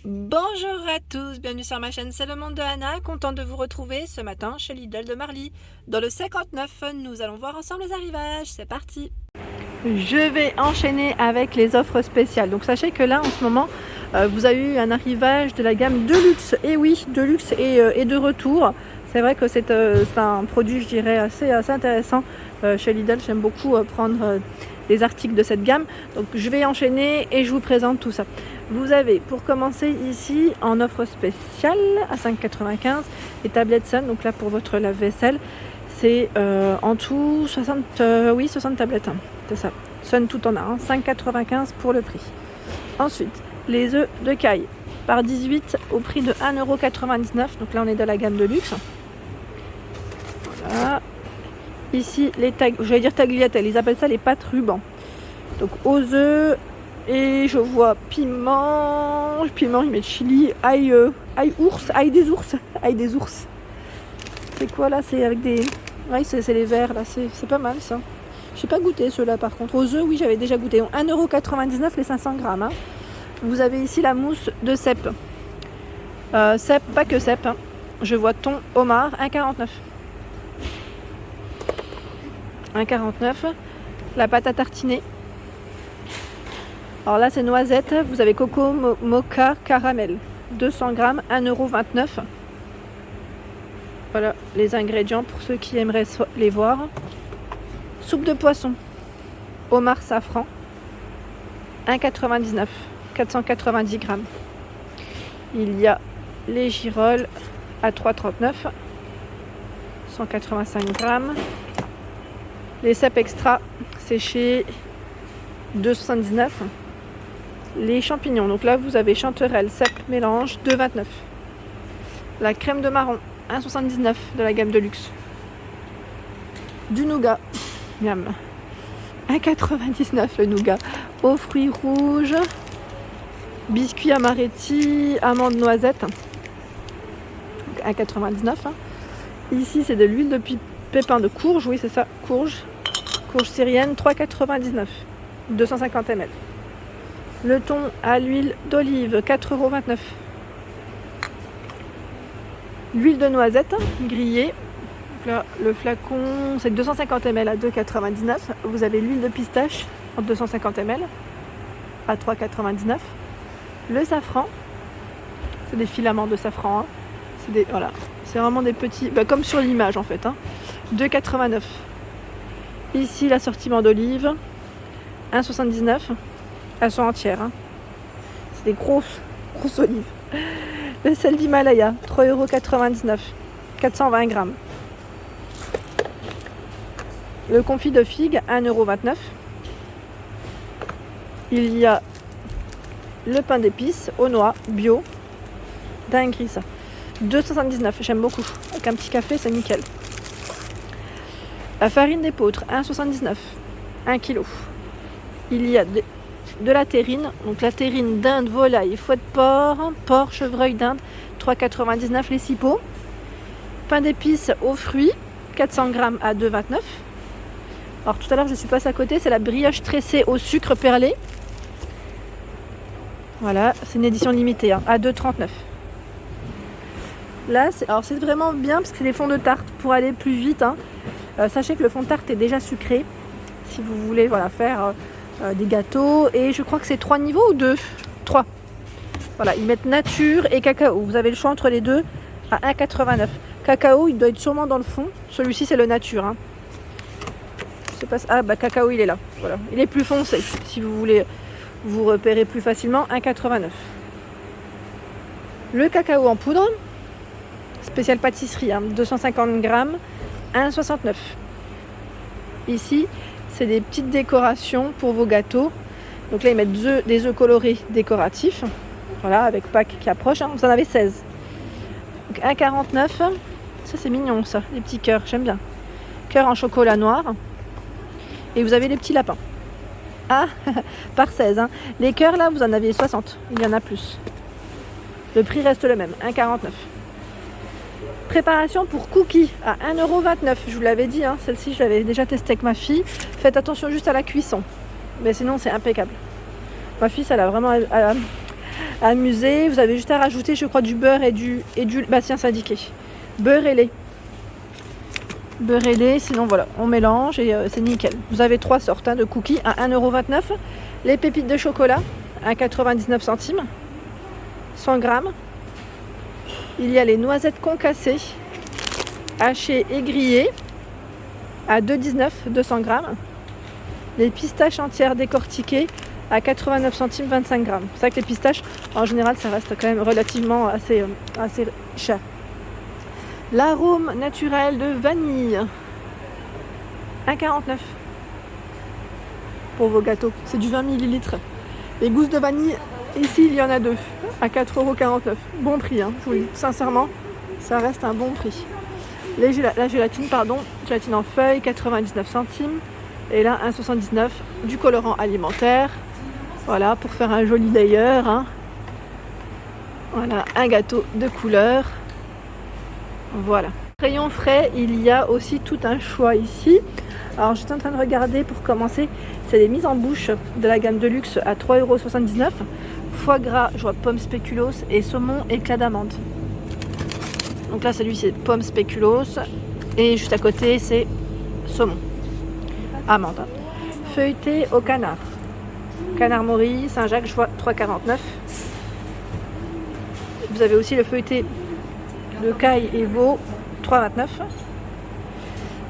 Bonjour à tous, bienvenue sur ma chaîne C'est le monde de Anna, contente de vous retrouver ce matin chez Lidl de Marly. Dans le 59, nous allons voir ensemble les arrivages, c'est parti. Je vais enchaîner avec les offres spéciales. Donc sachez que là en ce moment, vous avez eu un arrivage de la gamme Deluxe. Et oui, Deluxe est de retour. C'est vrai que c'est un produit, je dirais, assez intéressant chez Lidl. J'aime beaucoup prendre les articles de cette gamme. Donc je vais enchaîner et je vous présente tout ça. Vous avez pour commencer ici en offre spéciale à 5,95 les tablettes Sun. Donc là pour votre lave-vaisselle, c'est en tout 60 tablettes. Hein, c'est ça. Sun tout en a, hein, 5,95 pour le prix. Ensuite, les œufs de caille par 18 au prix de 1,99 €. Donc là on est dans la gamme de luxe. Voilà. Ici les tagliatelles, ils appellent ça les pâtes ruban. Donc aux œufs. Et je vois piment, ils mettent chili, ail des ours. C'est quoi là? C'est avec des... Ouais, c'est les verts là, c'est pas mal ça. J'ai pas goûté ceux-là par contre. Aux œufs, oui, j'avais déjà goûté. 1,99 € les 500 grammes. Hein. Vous avez ici la mousse de cèpe. Cèpe, pas que cèpe. Hein. Je vois thon, homard, 1,49 €. 1,49 €. La pâte à tartiner. Alors là, c'est noisettes. Vous avez coco, mocha, caramel. 200 grammes, 1,29 €. Voilà les ingrédients pour ceux qui aimeraient les voir. Soupe de poisson, homard safran, 1,99 €, 490 grammes. Il y a les girolles à 3,39 €, 185 grammes. Les cèpes extra séchés, 2,79 €. Les champignons, donc là vous avez chanterelle, cèpe, mélange, 2,29 €. La crème de marron, 1,79 € de la gamme de luxe. Du nougat, miam, 1,99 € le nougat. Aux fruits rouges, biscuits amaretti, amandes noisettes, 1,99 €. Ici c'est de l'huile de pépins de courge, oui c'est ça, courge syrienne, 3,99 €, 250 ml. Le thon à l'huile d'olive, 4,29 €. L'huile de noisette grillée. Donc là, le flacon, c'est 250 ml à 2,99 €. Vous avez l'huile de pistache en 250 ml à 3,99 €. Le safran, c'est des filaments de safran. Hein. Voilà. C'est vraiment des petits, comme sur l'image en fait. Hein. 2,89 €. Ici, l'assortiment d'olives, 1,79 €. Elles sont entières. Hein. C'est des grosses olives. Le sel d'Himalaya, 3,99 €, 420 grammes. Le confit de figues, 1,29 €. Il y a le pain d'épices aux noix bio. Dinguerie ça. 2,79 €, j'aime beaucoup. Avec un petit café, c'est nickel. La farine d'épeautre, 1,79 €, 1 kg. Il y a de la terrine, donc la terrine dinde, volaille, foie de porc, chevreuil d'Inde, 3,99 € les 6 pots. Pain d'épices aux fruits, 400 grammes à 2,29 €. Alors tout à l'heure je suis passée à côté, c'est la brioche tressée au sucre perlé. Voilà, c'est une édition limitée, hein, à 2,39 €. Là, c'est vraiment bien parce que c'est des fonds de tarte pour aller plus vite. Hein. Sachez que le fond de tarte est déjà sucré. Si vous voulez faire des gâteaux, et je crois que c'est 3 niveaux ou 2 3. Voilà, ils mettent nature et cacao. Vous avez le choix entre les deux à 1,89 €. Cacao, il doit être sûrement dans le fond. Celui-ci, c'est le nature. Hein. Je sais pas. Cacao, il est là. Voilà, il est plus foncé. Si vous voulez vous repérer plus facilement, 1,89 €. Le cacao en poudre, spécial pâtisserie, hein, 250 grammes, 1,69 €. Ici, c'est des petites décorations pour vos gâteaux. Donc là, ils mettent des œufs colorés décoratifs. Voilà, avec Pâques qui approche. Hein. Vous en avez 16. Donc 1,49 €. Ça, c'est mignon, ça. Les petits cœurs, j'aime bien. Cœur en chocolat noir. Et vous avez les petits lapins. Ah, par 16. Hein. Les cœurs, là, vous en avez 60. Il y en a plus. Le prix reste le même, 1,49 €. Préparation pour cookies à 1,29 €. Je vous l'avais dit, hein, celle-ci, je l'avais déjà testée avec ma fille. Faites attention juste à la cuisson. Mais sinon, c'est impeccable. Ma fille, elle a vraiment amusé. Vous avez juste à rajouter, je crois, du beurre et du bah tiens, c'est indiqué. Beurre et lait. Beurre et lait, sinon voilà, on mélange et c'est nickel. Vous avez 3 sortes de cookies à 1,29 €. Les pépites de chocolat à 99 centimes, 100 grammes. Il y a les noisettes concassées, hachées et grillées à 2,19 €, 200 grammes. Les pistaches entières décortiquées à 89 centimes, 25 grammes. C'est vrai que les pistaches, en général, ça reste quand même relativement assez cher. L'arôme naturel de vanille, 1,49 € pour vos gâteaux. C'est du 20 ml. Les gousses de vanille, ici, il y en a 2 à 4,49 €. Bon prix, hein, je vous le dis sincèrement, ça reste un bon prix. La gélatine, gélatine en feuille, 99 centimes. Et là, 1,79 €, du colorant alimentaire. Voilà, pour faire un joli layer. Hein. Voilà, un gâteau de couleur. Voilà. Rayon frais, il y a aussi tout un choix ici. Alors, j'étais en train de regarder pour commencer. C'est les mises en bouche de la gamme de luxe à 3,79 €. Foie gras, je vois pommes spéculoos et saumon éclat d'amande. Donc là, celui c'est pommes spéculoos. Et juste à côté, c'est saumon. Amande. Feuilleté au canard. Canard Maury, Saint-Jacques, je vois 3,49 €. Vous avez aussi le feuilleté de caille et veau, 3,29 €.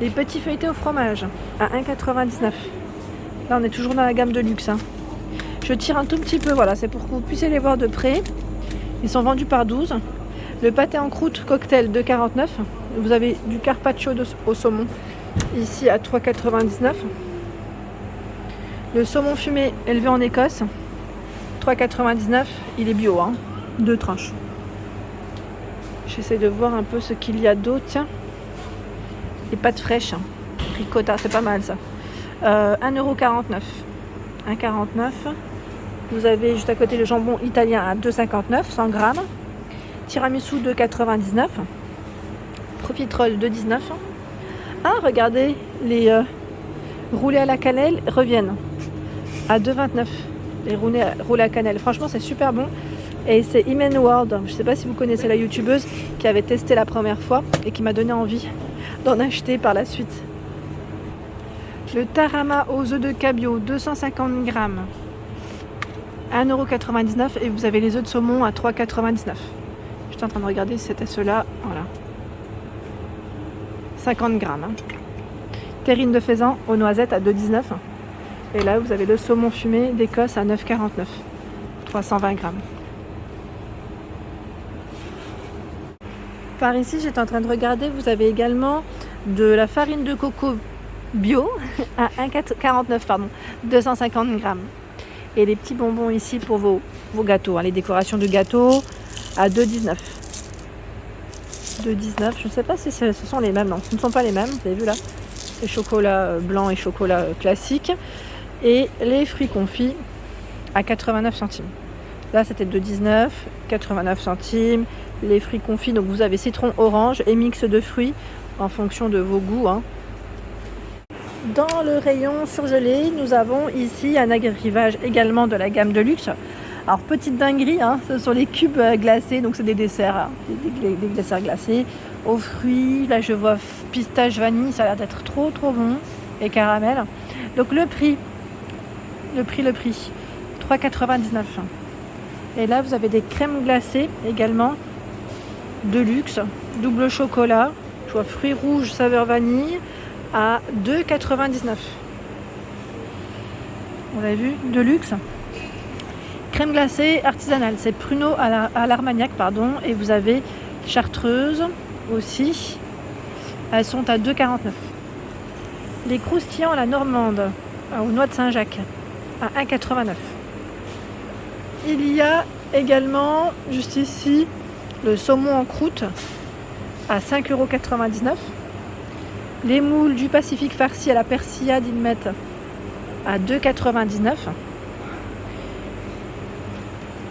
Les petits feuilletés au fromage à 1,99 €. Là, on est toujours dans la gamme de luxe. Hein. Je tire un tout petit peu, voilà, c'est pour que vous puissiez les voir de près. Ils sont vendus par 12. Le pâté en croûte cocktail, 2,49 €. Vous avez du carpaccio au saumon, ici à 3,99 €. Le saumon fumé élevé en Écosse, 3,99 €. Il est bio, hein, 2 tranches. J'essaie de voir un peu ce qu'il y a d'autre. Tiens, les pâtes fraîches, hein. Ricotta, c'est pas mal ça. 1,49 €. 1,49 €. Vous avez juste à côté le jambon italien à 2,59 €, 100 grammes. Tiramisu, 2,99 €. Profiterole, 2,19 €. Ah, regardez, les roulés à la cannelle reviennent à 2,29 €. Les roulés à cannelle, franchement, c'est super bon. Et c'est Imen Ward, je ne sais pas si vous connaissez la youtubeuse qui avait testé la première fois et qui m'a donné envie d'en acheter par la suite. Le tarama aux œufs de cabillaud, 250 grammes, 1,99 € et vous avez les œufs de saumon à 3,99 €. J'étais en train de regarder si c'était ceux-là, voilà. 50 grammes. Hein. Terrine de faisan aux noisettes à 2,19 €. Et là, vous avez le saumon fumé d'Écosse à 9,49 €, 320 grammes. Par ici, j'étais en train de regarder, vous avez également de la farine de coco bio à 1,49 €, 250 grammes. Et les petits bonbons ici pour vos gâteaux, hein, les décorations de gâteaux à 2,19 €. 2,19 €, je ne sais pas si ce sont les mêmes, non, ce ne sont pas les mêmes, vous avez vu là, c'est chocolat blanc et chocolat classique. Et les fruits confits à 89 centimes. Là, c'était 2,19 €, 89 centimes. Les fruits confits, donc vous avez citron, orange et mix de fruits en fonction de vos goûts. Hein. Dans le rayon surgelé, nous avons ici un agrivage également de la gamme de luxe. Alors, petite dinguerie, hein, ce sont les cubes glacés, donc c'est des desserts, hein, des desserts glacés aux fruits. Là, je vois pistache vanille, ça a l'air d'être trop bon, et caramel. Donc le prix, 3,99 €. Et là, vous avez des crèmes glacées également de luxe, double chocolat, je vois fruits rouges saveur vanille à 2,99 €. Vous avez vu, de luxe. Crème glacée artisanale, c'est pruneau à l'armagnac, pardon, et vous avez chartreuse aussi. Elles sont à 2,49 €. Les croustillants à la normande, aux noix de Saint-Jacques, à 1,89 €. Il y a également, juste ici, le saumon en croûte à 5,99 €. Les moules du Pacifique farcis à la persillade, ils mettent à 2,99 €.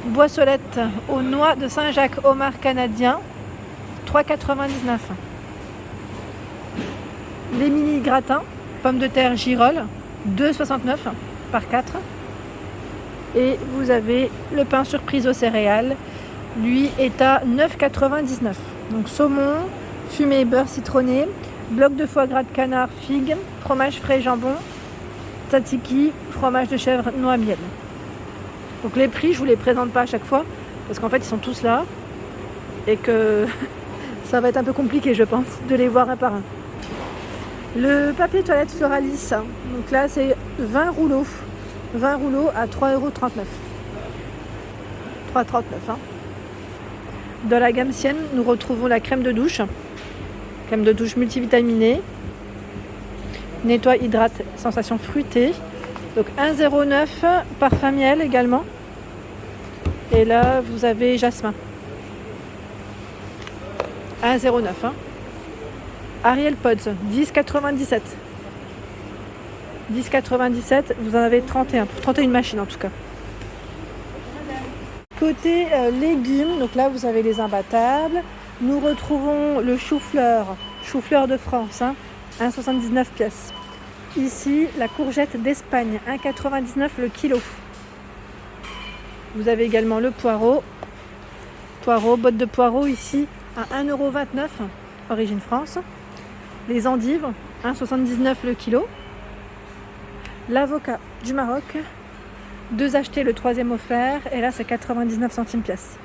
Boissolette aux noix de Saint-Jacques homard canadien, 3,99 €. Les mini gratins, pommes de terre girolles, 2,69 € par 4. Et vous avez le pain surprise aux céréales. Lui est à 9,99 €. Donc saumon, fumé, beurre citronné, bloc de foie gras de canard, figue, fromage frais, jambon, tzatziki, fromage de chèvre, noix, miel. Donc les prix, je vous les présente pas à chaque fois parce qu'en fait ils sont tous là et que ça va être un peu compliqué, je pense, de les voir un par un. Le papier toilette Floralis, donc là c'est 20 rouleaux. 20 rouleaux à 3,39 €. 3,39 €. Hein. Dans la gamme Sienne, nous retrouvons la crème de douche. Crème de douche multivitaminée. Nettoie, hydrate, sensation fruitée. Donc 1,09 €. Parfum miel également. Et là, vous avez jasmin. 1,09 €. Hein. Ariel Pods, 10,97 €. 10,97 €, vous en avez 31, pour 31 machines en tout cas. Côté légumes, donc là vous avez les imbattables. Nous retrouvons le chou-fleur de France, hein, 1,79 pièces. Ici, la courgette d'Espagne, 1,99 € le kilo. Vous avez également le poireau, botte de poireau ici à 1,29 €, origine France. Les endives, 1,79 € le kilo. L'avocat du Maroc, 2 achetés, le 3e offert, et là c'est 99 centimes pièce.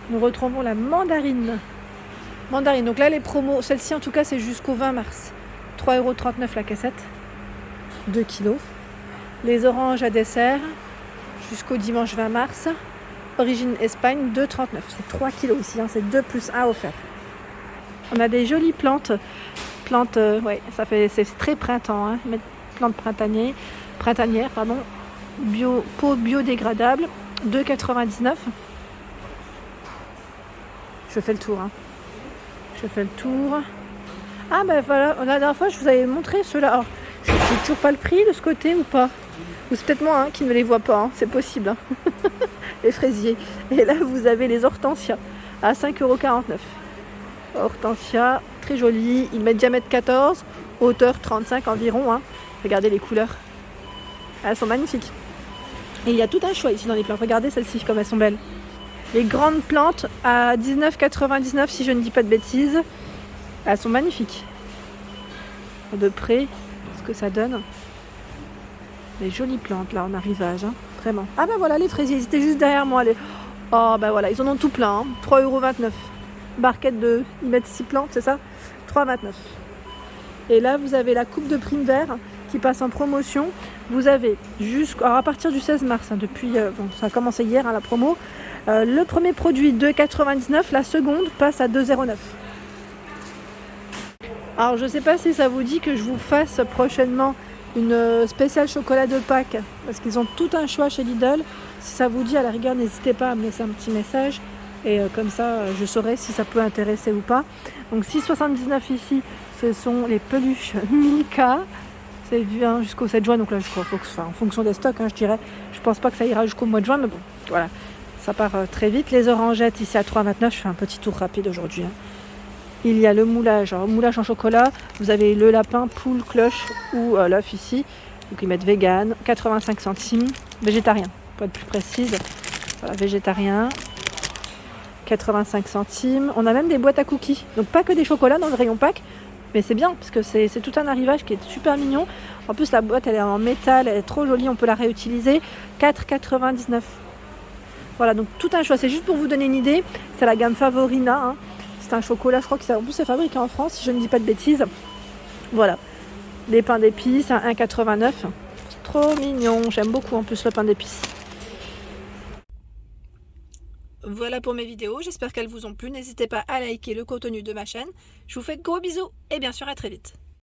Nous retrouvons la mandarine. Donc là les promos, celle-ci en tout cas c'est jusqu'au 20 mars. 3,39 € la cassette, 2 kilos. Les oranges à dessert, jusqu'au dimanche 20 mars. Origine Espagne, 2,39 €. C'est 3 kilos ici, hein, c'est 2 plus 1 offert. On a des jolies plantes. Ouais, c'est très printemps, hein. Plantes printanières, peau biodégradable, 2,99 €. Je fais le tour. Ah ben voilà, la dernière fois je vous avais montré ceux-là. Alors, je ne sais toujours pas le prix de ce côté ou pas. Ou c'est peut-être moi qui ne les vois pas, hein. C'est possible. Hein. Les fraisiers. Et là vous avez les hortensias à 5,49 €. Hortensia, très jolie. Ils mettent diamètre 14, hauteur 35 environ. Hein. Regardez les couleurs. Elles sont magnifiques. Et il y a tout un choix ici dans les plantes. Regardez celles-ci comme elles sont belles. Les grandes plantes à 19,99 € si je ne dis pas de bêtises. Elles sont magnifiques. De près, ce que ça donne. Les jolies plantes là en arrivage. Hein. Vraiment. Ah ben voilà les fraisiers, ils étaient juste derrière moi. Oh ben voilà, ils en ont tout plein. Hein. 3,29 €. Barquette de... Ils mettent 6 plantes, c'est ça? 3,29 €. Et là vous avez la coupe de prime vert qui passe en promotion. Vous avez à partir du 16 mars, hein, depuis ça a commencé hier hein, la promo. Le premier produit 2,99 €, la seconde passe à 2,09 €. Alors je ne sais pas si ça vous dit que je vous fasse prochainement une spéciale chocolat de Pâques, parce qu'ils ont tout un choix chez Lidl. Si ça vous dit, à la rigueur, n'hésitez pas à me laisser un petit message. Et comme ça, je saurai si ça peut intéresser ou pas. Donc 6,79 € ici, ce sont les peluches Milka. C'est vu hein, jusqu'au 7 juin, donc là je crois en fonction des stocks, hein, je dirais. Je pense pas que ça ira jusqu'au mois de juin, mais bon, voilà, ça part très vite. Les orangettes ici à 3,29 €, je fais un petit tour rapide aujourd'hui. Hein. Il y a le moulage, alors moulage en chocolat, vous avez le lapin, poule, cloche ou l'œuf ici. Donc ils mettent vegan, 85 centimes, végétarien, pour être plus précise. Voilà, végétarien, 85 centimes. On a même des boîtes à cookies, donc pas que des chocolats dans le rayon Pâques. Mais c'est bien, parce que c'est tout un arrivage qui est super mignon. En plus, la boîte, elle est en métal, elle est trop jolie, on peut la réutiliser. 4,99 €. Voilà, donc tout un choix. C'est juste pour vous donner une idée. C'est la gamme Favorina. Hein. C'est un chocolat, je crois que en plus c'est fabriqué en France, si je ne dis pas de bêtises. Voilà. Des pains d'épices à 1,89 €. C'est trop mignon. J'aime beaucoup en plus le pain d'épices. Voilà pour mes vidéos, j'espère qu'elles vous ont plu. N'hésitez pas à liker le contenu de ma chaîne. Je vous fais de gros bisous et bien sûr à très vite.